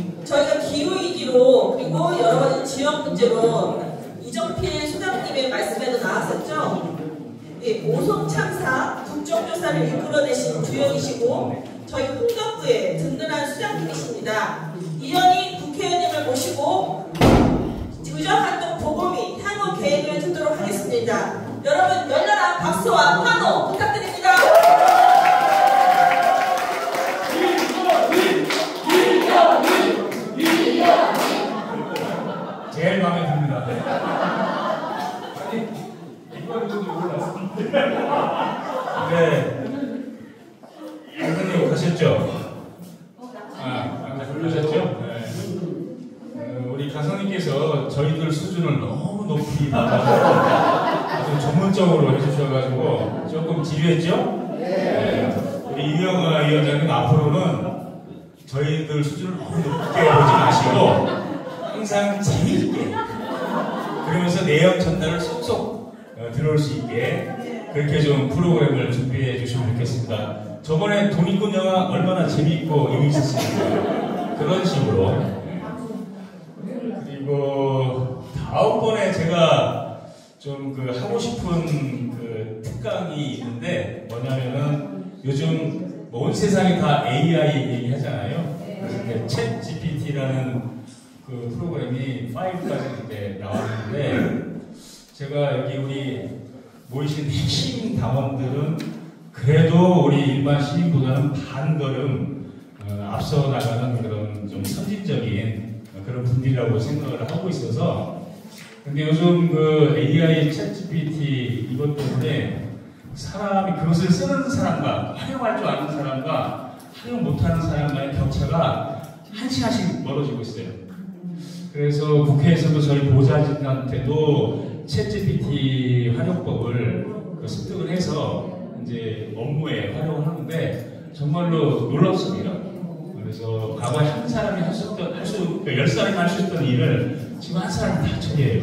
저희가 기후위기로 그리고 여러 가지 지역 문제로 이정필 소장님의 말씀에도 나왔었죠. 예, 오송참사 국정조사를 이끌어내신 주역이시고 저희 홍덕부의 든든한 수장님이십니다. 이현희 국회의원님을 모시고 의정활동 보고미 향후 계획을 듣도록 하겠습니다. 여러분 열렬한 박수와 환호 부탁드립니다. 제일 마음에 듭니다. 아니, 이번 주도 몰랐어. 네. 선생님 가셨죠? 아까 부르셨죠? 네. 우리 가성님께서 저희들 수준을 너무 높이 받아서 아주 전문적으로 해주셔가지고 조금 지루했죠? 네. 우리 이영아 위원장님 앞으로는 저희들 수준을 너무 높게 보지 마시고 항상 재미있게 그러면서 내용 전달을 쏙쏙 들어올 수 있게 그렇게 좀 프로그램을 준비해 주시면 좋겠습니다. 저번에 돈이꾼 영화 얼마나 재미있고 의미 있었습니까? 그런 식으로. 그리고 다음번에 제가 좀 하고 싶은 특강이 있는데 뭐냐면은 요즘 온 세상이 다 AI 얘기하잖아요. 그래서 챗 GPT라는 프로그램이 5까지 이제 나왔는데 제가 여기 우리 모이신 핵심 당원들은 그래도 우리 일반 시민보다는 반 걸음 앞서 나가는 그런 좀 선진적인 그런 분들이라고 생각을 하고 있어서 근데 요즘 AI 챗 GPT 이것 때문에 사람이 그것을 쓰는 사람과 활용할 줄 아는 사람과 활용 못하는 사람과의 격차가 한 시간씩 멀어지고 있어요. 그래서 국회에서도 저희 보좌진한테도 챗GPT 활용법을 습득을 해서 이제 업무에 활용을 하는데 정말로 놀랍습니다. 그래서 과거에 한 사람이 할 수 있던, 10사람이 할 수 있던 일을 지금 한 사람이 다 처리해요.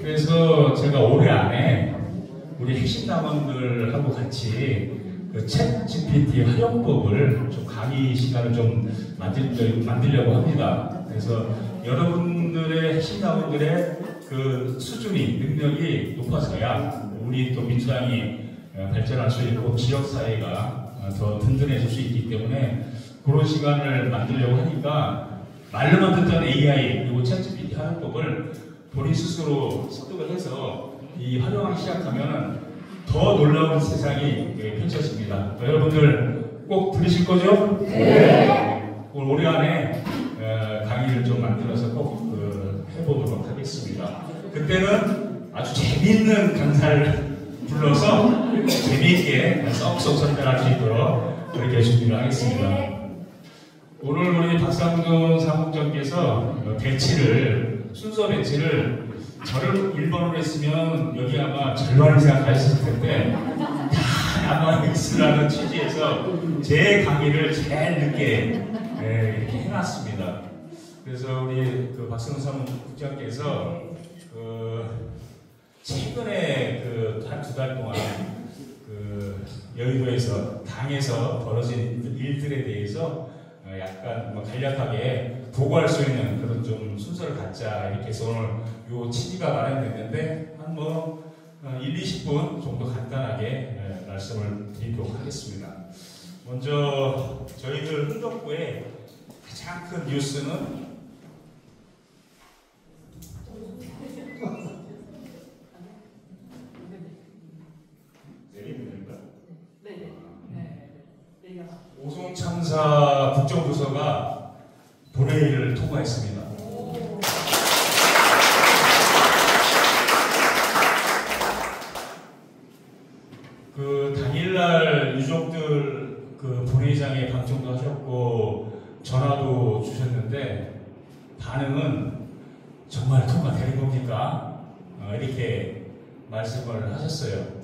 그래서 제가 올해 안에 우리 핵심 당원들하고 같이 챗GPT 활용법을 좀 강의 시간을 좀 만들려고 합니다. 그래서 여러분들의 핵심 당원들의 수준이 능력이 높아져야 우리 또 민주당이 발전할 수 있고 지역사회가 더 든든해질 수 있기 때문에 그런 시간을 만들려고 하니까 말로만 듣던 AI 그리고 챗GPT 활용법을 본인 스스로 습득을 해서 이 활용하기 시작하면 더 놀라운 세상이 펼쳐집니다. 여러분들 꼭 들으실 거죠? 네. 올해 안에 강의를 좀 만들어서 꼭 해보도록 하겠습니다. 그때는 아주 재미있는 강사를 불러서 재미있게 쏙쏙 전달할 수 있도록 그렇게 준비를 하겠습니다. 오늘 우리 박상돈 사무국장께서 순서 배치를 저를 1번으로 했으면 여기 아마 절반을 생각하셨을 텐데 다 남아 있으라는 취지에서 제 강의를 제일 늦게 이렇게 해놨습니다. 그래서 우리 박상돈 사무국장께서 최근에 한 2달 동안 여의도에서 당에서 벌어진 일들에 대해서 약간 간략하게 보고할 수 있는 그런 좀 순서를 갖자 이렇게 해서 오늘 요 취지가 마련됐는데 한 1, 20분 정도 간단하게 말씀을 드리도록 하겠습니다. 먼저 저희들 흥덕부의 가장 큰 뉴스는 오송참사 국정부서가 본회의를 통과했습니다. 당일날 유족들 본회의장에 방청도 하셨고 전화도 주셨는데 반응은 정말 통과되는 겁니까? 이렇게 말씀을 하셨어요.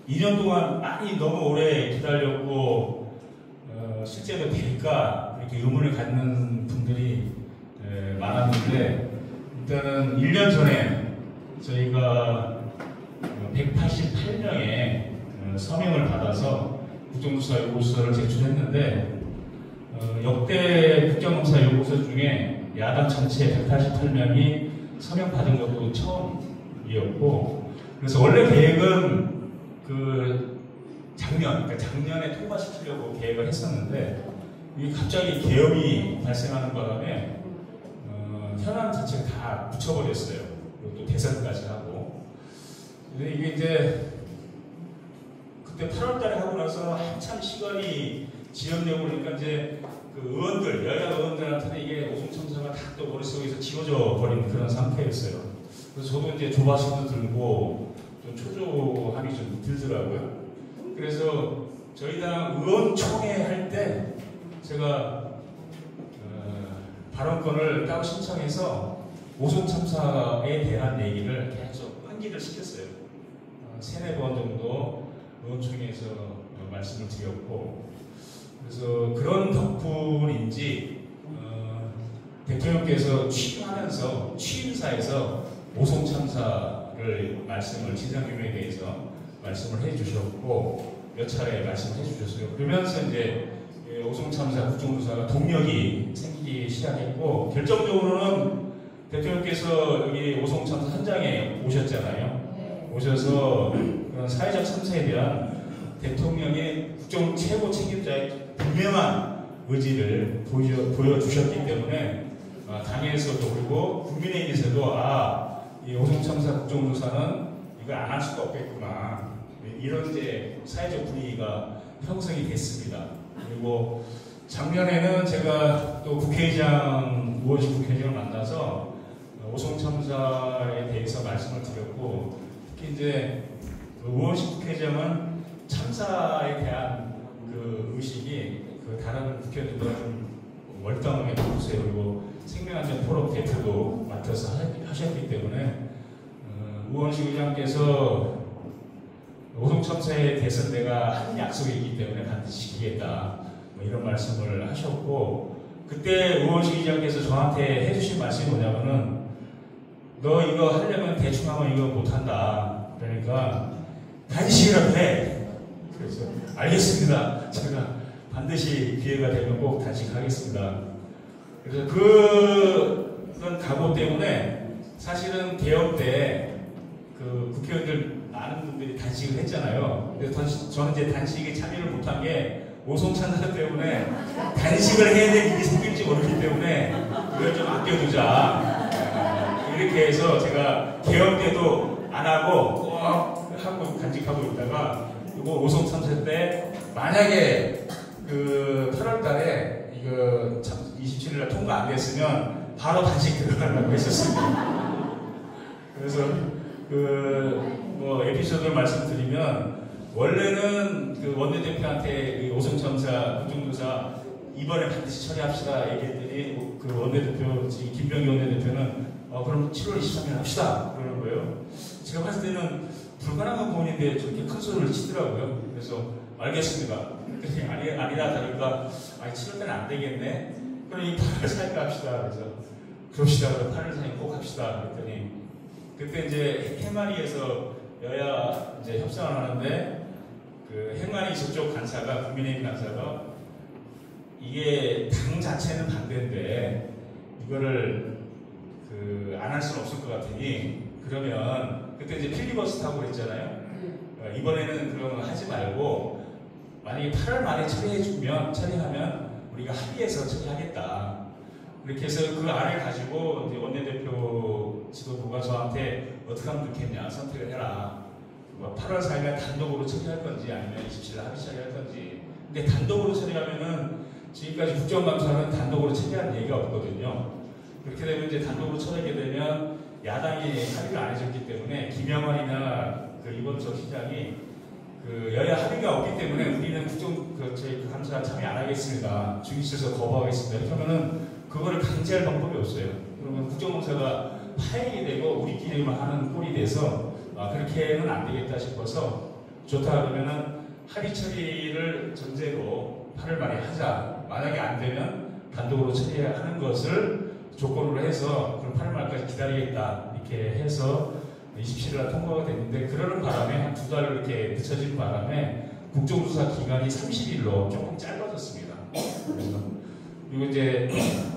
2년 동안 많이 너무 오래 기다렸고 실제로 될까 이렇게 의문을 갖는 분들이 많았는데 일단은 1년 전에 저희가 188명의 서명을 받아서 국정조사 요구서를 제출했는데 역대 국정감사 요구서 중에 야당 전체 188명이 서명 받은 것도 처음이었고, 그래서 원래 계획은 그러니까 작년에 통과시키려고 계획을 했었는데, 이게 갑자기 계엄이 발생하는 바람에 현안 자체를 다 붙여버렸어요. 그리고 또 대선까지 하고. 근데 이게 이제 그때 8월달에 하고 나서 한참 시간이 지연되고 그러니까 이제 그 의원들, 여야 의원들한테는 이게 오송참사가 다 또 머릿속에서 지워져 버린 그런 상태였어요. 그래서 저도 이제 조바심도 들고 좀 초조함이 좀 들더라고요. 그래서 저희 당 의원총회 할 때 제가 발언권을 따로 신청해서 오송참사에 대한 얘기를 계속 환기를 시켰어요. 3-4번 정도 의원총회에서 말씀을 드렸고, 그래서 그런 덕분인지 대통령께서 취임사에서 오송참사를 지상규명에 대해서 말씀을 해주셨고 몇 차례 말씀을 해주셨어요. 그러면서 이제 오송참사 국정조사가 동력이 생기기 시작했고, 결정적으로는 대통령께서 여기 오송참사 현장에 오셨잖아요. 오셔서 그런 사회적 참사에 대한 대통령의 국정 최고 책임자의 분명한 의지를 보여주셨기 때문에 당에서도 그리고 국민의힘에서도 이 오송참사 국정조사는 이걸 안 할 수가 없겠구나, 이런 이제 사회적 분위기가 형성이 됐습니다. 그리고 작년에는 제가 또 우원식 국회의장을 만나서 오송참사에 대해서 말씀을 드렸고, 특히 이제 우원식 국회의장은 참사에 대한 그 의식이 다른 국회의원들보다 좀 월등하게 높으세요. 그리고 생명안전 포럼 대표도 맡아서 하셨기 때문에 우원식 의장께서 오송참사에 대해서 내가 한 약속이 있기 때문에 반드시 지키겠다, 이런 말씀을 하셨고, 그때 우원식 의장께서 저한테 해주신 말씀이 뭐냐면은 너 이거 하려면 대충 하면 이거 못한다. 그러니까 단식이라도 해. 그래서 알겠습니다. 제가 반드시 기회가 되면 꼭 단식하겠습니다. 그래서 그런 각오 때문에 사실은 개헌 때 그 국회의원들 많은 분들이 단식을 했잖아요. 그래서 저는 이제 단식에 참여를 못한 게 오송참사 때문에 단식을 해야 될 일이 생길지 모르기 때문에 이걸 좀 아껴두자. 이렇게 해서 제가 개헌 때도 안 하고 꼭 하고 간직하고 있다가 이거 오송참사 때 만약에 그 8월 달에 이거 27일날 통과 안 됐으면 바로 단식 들어가려고 했었습니다. 그래서 뭐 에피소드를 말씀드리면, 원래는 그 원내대표한테 오송참사 국정조사 이번에 반드시 처리합시다 얘기했더니 그 원내대표, 김병기 원내대표는 그럼 7월 23일 합시다 그러는 거예요. 제가 봤을 때는 불가능한 부분인데 저렇게 큰 소리를 치더라고요. 그래서 알겠습니다. 그랬더니 아니다 다르니까 7월 때는 안 되겠네. 그럼 이 8월 사이가 합시다. 그래서 그럽시다. 그럼 8월 사이 꼭 합시다. 그랬더니 그때 이제 행안위에서 여야 이제 협상을 하는데 그 행안위 저쪽 간사가, 국민의힘 간사가 이게 당 자체는 반대인데 이거를 안 할 수는 없을 것 같으니 그러면 그때 이제 필리버스터하고 그랬잖아요. 이번에는 그러면 하지 말고 만약에 8월 말에 처리하면 우리가 합의해서 처리하겠다. 이렇게 해서 그 안을 가지고 이제 원내대표 지도부가 저한테 어떻게 하면 좋겠냐 선택을 해라. 8월 4일에 단독으로 처리할 건지 아니면 27일 합의 처리할 건지. 근데 단독으로 처리하면은 지금까지 국정감사는 단독으로 처리한 얘기가 없거든요. 그렇게 되면 이제 단독으로 처리하게 되면 야당이 합의를 안 해줬기 때문에 김영환이나 이범석 시장이 여야 합의가 없기 때문에 우리는 저희 감사 참여 안 하겠습니다. 중지해서 거부하겠습니다. 이렇게 하면은 그거를 강제할 방법이 없어요. 그러면 국정감사가 파행이 되고 우리끼리만 하는 꼴이 돼서 그렇게는 안 되겠다 싶어서 좋다 그러면은 합의 처리를 전제로 8월 말에 하자. 만약에 안 되면 단독으로 처리하는 것을 조건으로 해서 그럼 8월 말까지 기다리겠다. 이렇게 해서 27일날 통과가 됐는데 그러는 바람에 한 2달 이렇게 늦춰진 바람에 국정조사 기간이 30일로 조금 짧아졌습니다. 그래서 그리고 이제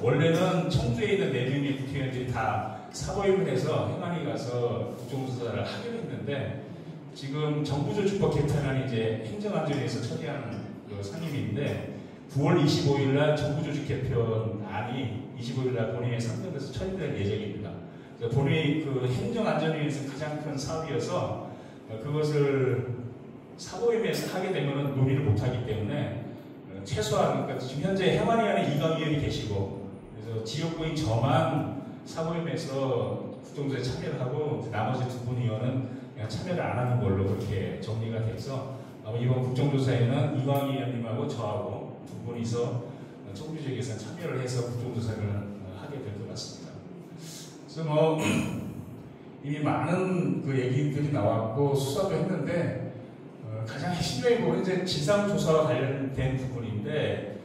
원래는 청주에 있는 4명의 국회의원들이 다 사보임을 해서 행안위 가서 국정조사를 하기로 했는데 지금 정부조직법 개편안이 이제 행정안전위에서 처리한 그 상임위인데 9월 25일 날 정부조직 개편안이 25일 날 본회의에 상정돼서 처리될 예정입니다. 본회의 그 행정안전위에서 가장 큰 사업이어서 그것을 사보임에서 하게 되면 논의를 못하기 때문에 최소한 그러니까 지금 현재 행안위 안에 이강희 의원이 계시고 그래서 지역구인 저만 사보임에서 국정조사에 참여를 하고 나머지 2분 의원은 그냥 참여를 안 하는 걸로 그렇게 정리가 돼서 이번 국정조사에는 이강희 의원님하고 저하고 2분이서 청주지역에서 참여를 해서 국정조사를 하게 될 것 같습니다. 그래서 뭐 이미 많은 그 얘기들이 나왔고 수사도 했는데 가장 핵심적인 부분은 이제 진상조사와 관련된 부분인데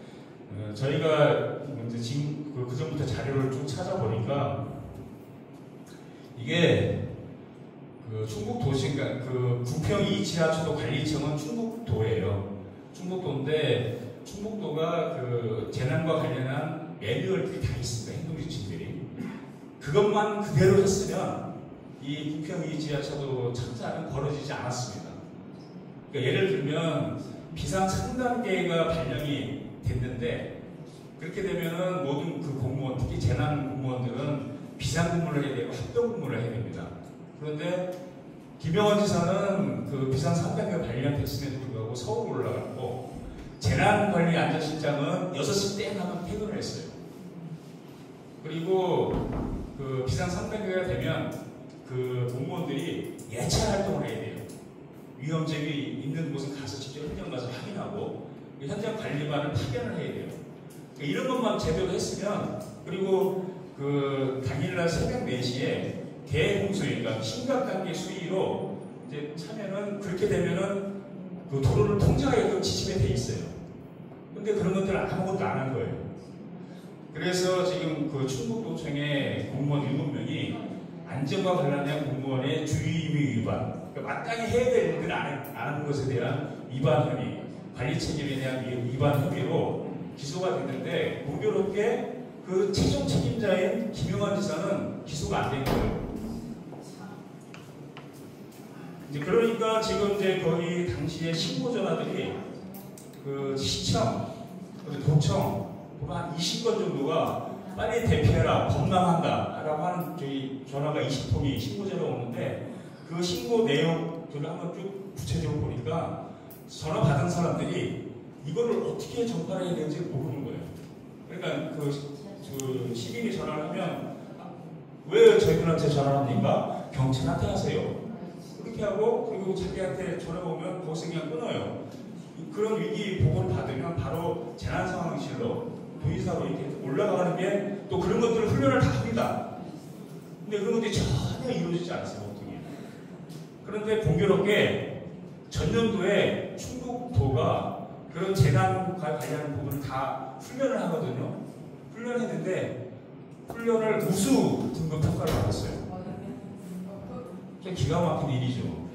저희가 이제 지금 그 전부터 자료를 쭉 찾아보니까 이게 그 충북도시인가 그 부평 2지하철도 관리청은 충북도예요. 충북도인데 충북도가 그 재난과 관련한 매뉴얼들이 다 있습니다. 행동지침들이. 그것만 그대로 했으면 이 부평 2지하철도 참사는 벌어지지 않았습니다. 그러니까 예를 들면 비상 3단계가 발령이 됐는데 그렇게 되면은 모든 그 공무원, 특히 재난 공무원들은 비상근무를 해야 되고 합동근무를 해야 됩니다. 그런데 김영환 지사는 그 비상 3단계가 발령됐음에도 불구하고 서울 올라갔고 재난관리안전실장은 6시 땡 하면 퇴근을 했어요. 그리고 그 비상 3단계가 되면 그 공무원들이 예찰 활동을 해야 돼요. 위험점이 있는 곳은 가서 직접 현장 가서 확인하고 현장 관리반을 파견을 해야 돼요. 이런 것만 제대로 했으면 그리고 그 당일날 새벽 4시에 대홍수위, 그러니까 심각단계 수위로 이제 차면은 그렇게 되면은 그 도로를 통제하게끔 지침이 돼 있어요. 근데 그런 것들을 아무것도 안 한 거예요. 그래서 지금 그 충북도청의 공무원 7명이 안전과 관련된 공무원의 주의의무 위반, 그러니까 마땅히 해야 될 일들을 안 하는 것에 대한 위반 혐의, 관리 책임에 대한 위반 혐의로 기소가 됐는데 공교롭게 그 최종 책임자인 김영환 지사는 기소가 안 된 거예요. 이제 그러니까 지금 이제 거기 당시에 신고 전화들이 그 시청, 도청 보면 한 20건 정도가 빨리 대피해라, 범람한다 라고 하는 저희 전화가 20통이 신고 전화가 오는데 그 신고 내용들을 한번 쭉 구체적으로 보니까 전화 받은 사람들이 이거를 어떻게 전파를 해야 되는지 모르는 거예요. 그러니까 그 시민이 전화를 하면 왜 저희들한테 전화를 합니까? 경찰한테 하세요. 그렇게 하고 그리고 자기한테 전화가 오면 거기서 그냥 끊어요. 그런 위기 보고를 받으면 바로 재난상황실로 도의사로 이렇게 올라가는 게 또 그런 것들을 훈련을 다 합니다. 근데 그런 것들이 전혀 이루어지지 않았어요. 보통이. 그런데 공교롭게 전년도에 충북도가 그런 재난과 관련한 부분을 다 훈련을 하거든요. 훈련을 했는데 훈련을 우수 등급 평가를 받았어요. 좀 기가 막힌 일이죠.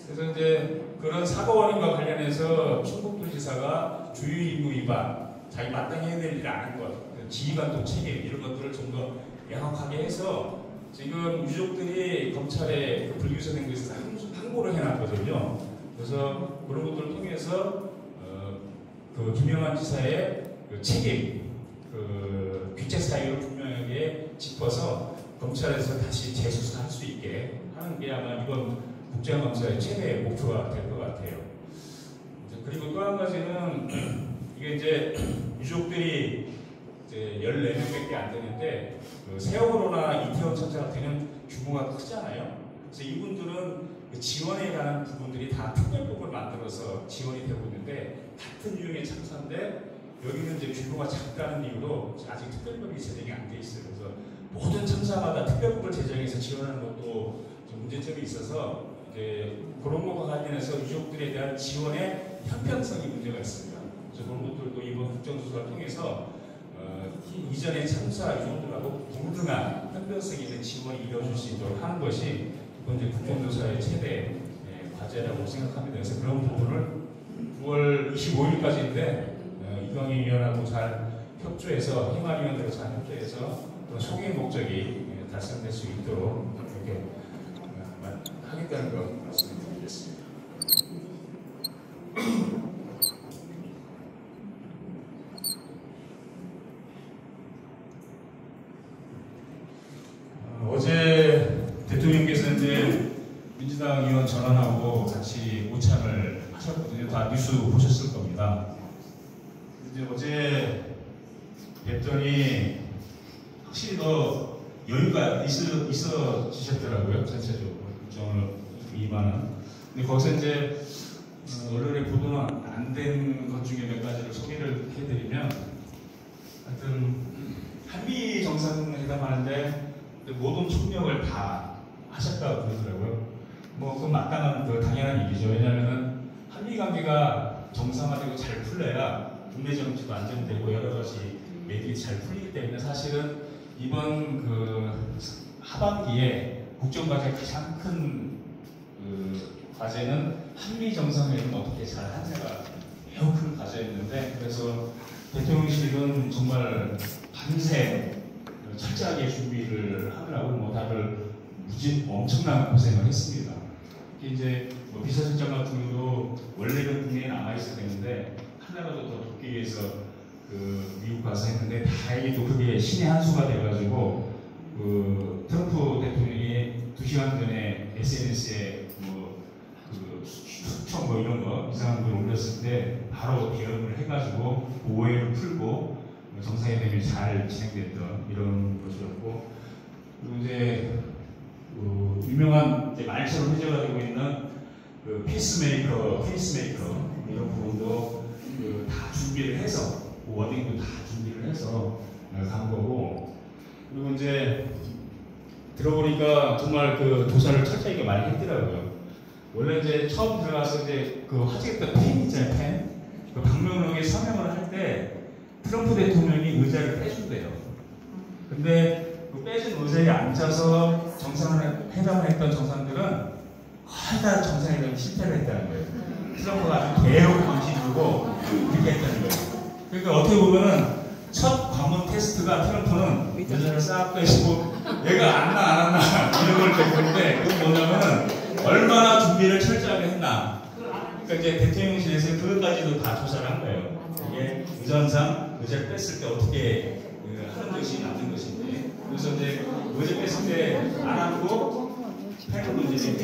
그래서 이제 그런 사고 원인과 관련해서 충북도지사가 주의의무 위반, 자기 마땅히 해야 될 일을 안 한 것, 지휘관도 책임 이런 것들을 좀 더 명확하게 해서 지금 유족들이 검찰에 그 불기소된 것에서 항고를 해놨거든요. 그래서 그런 것들을 통해서 그 김영환 지사의 그 책임, 그 귀책 사유를 분명하게 짚어서 검찰에서 다시 재수사할 수 있게 하는 게 아마 이번 국정감사의 최대의 목표가 될 것 같아요. 그리고 또 한 가지는 이게 이제 유족들이 이제 14명밖에 안 되는데 그 세월호나 이태원 참사 같은 규모가 크잖아요. 그래서 이분들은 그 지원에 관한 부분들이 다 특별법을 만들어서 지원이 되고 있는데 같은 유형의 참사인데 여기는 이제 규모가 작다는 이유로 아직 특별법이 제정이 안 돼 있어요. 그래서 모든 참사마다 특별법을 제정해서 지원하는 것도 좀 문제점이 있어서 이제 그런 것과 관련해서 유족들에 대한 지원의 형평성이 문제가 있습니다. 그래서 그런 것들도 이번 국정조사를 통해서 이전의 참사 유족들하고 동등한 형평성 있는 지원이 이루어질 수 있도록 하는 것이 이번 이제 국정조사의 최대 과제라고 생각합니다. 그래서 그런 부분을 9월 25일까지인데 이광희 위원하고 잘 협조해서 행안위원들과 잘 협조해서 또 소개 목적이 달성될 수 있도록 이렇게 하겠다는 거 말씀드리겠습니다. 어제 대통령께서 이제 민주당 의원 전환하고 같이 모창을 하셨거든요. 다 뉴스 보셨을 겁니다. 이제 어제 뵀더니 확실히 더 여유가 있어지셨더라고요. 전체적으로 일정을 임하는. 근데 거기서 이제 언론에 보도는 안 된 것 중에 몇 가지를 소개를 해드리면, 하여튼 한미 정상회담 하는데 모든 총력을 다 하셨다고 그러더라고요. 뭐 그건 마땅한 당연한 일이죠. 왜냐하면 한미 관계가 정상화되고 잘 풀려야 국내 정치도 안정되고 여러 가지 매듭이 잘 풀리기 때문에 사실은 이번 하반기에 국정과제 가장 큰 과제는 한미 정상회담을 어떻게 잘 하느냐가 매우 큰 과제였는데, 그래서 대통령실은 정말 밤새 철저하게 준비를 하느라고 뭐 다들 엄청난 고생을 했습니다. 이제 뭐 비서실장 같은 경우도 원래는 국내에 남아 있어야 되는데 하나라도 더 돕기 위해서 미국 가서 했는데, 다행히도 그게 신의 한 수가 돼가지고 트럼프 대통령이 2시간 전에 SNS에 수청 이런 거 이상한 걸 올렸을 때 바로 대응을 해가지고 오해를 풀고 정상회담이 잘 진행됐던 이런 것이었고, 그리고 이제 유명한 이제 말처럼 회자가 되고 있는 페이스메이커 이런 부분도 다 준비를 해서 워딩도 다 준비를 해서 간 거고, 그리고 이제 들어보니까 정말 조사를 철저하게 많이 했더라고요. 원래 이제 처음 들어가서 이제 화제했던 펜 있잖아요, 펜. 박명록에 서명을 할 때 트럼프 대통령이 의자를 빼준대요. 근데 빼준 의자에 앉아서 정상회담을 했던 정상들은 거의 다 정상회담이 실패를 했다는 거예요. 트럼프가 아주 대놓고 망신 주고 그렇게 했다는 거예요. 그러니까 어떻게 보면은 첫 관문 테스트가 트럼프는 의자를 싹 빼시고 얘가 안 왔나 이런 걸 때문에, 그건 뭐냐면은 얼마나 준비를 철저하게 했나. 그러니까 이제 대통령실에서 그것까지도 다 조사를 한 거예요. 이게 의전상 의자를 뺐을 때 어떻게 하는 것이 맞는 것인지. 그래서 이제 의자 뺐을 때 안 하고 펜을 문제인데,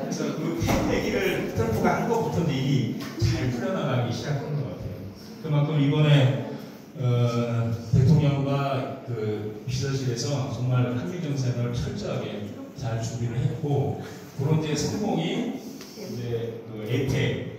그래서 펜 얘기를 트럼프가 한 것부터 일이 잘 풀려나가기 시작한 것 같아요. 그만큼 이번에 대통령과 비서실에서 정말 한미 정상을 철저하게 잘 준비를 했고, 그런 이제 성공이 이제 APEC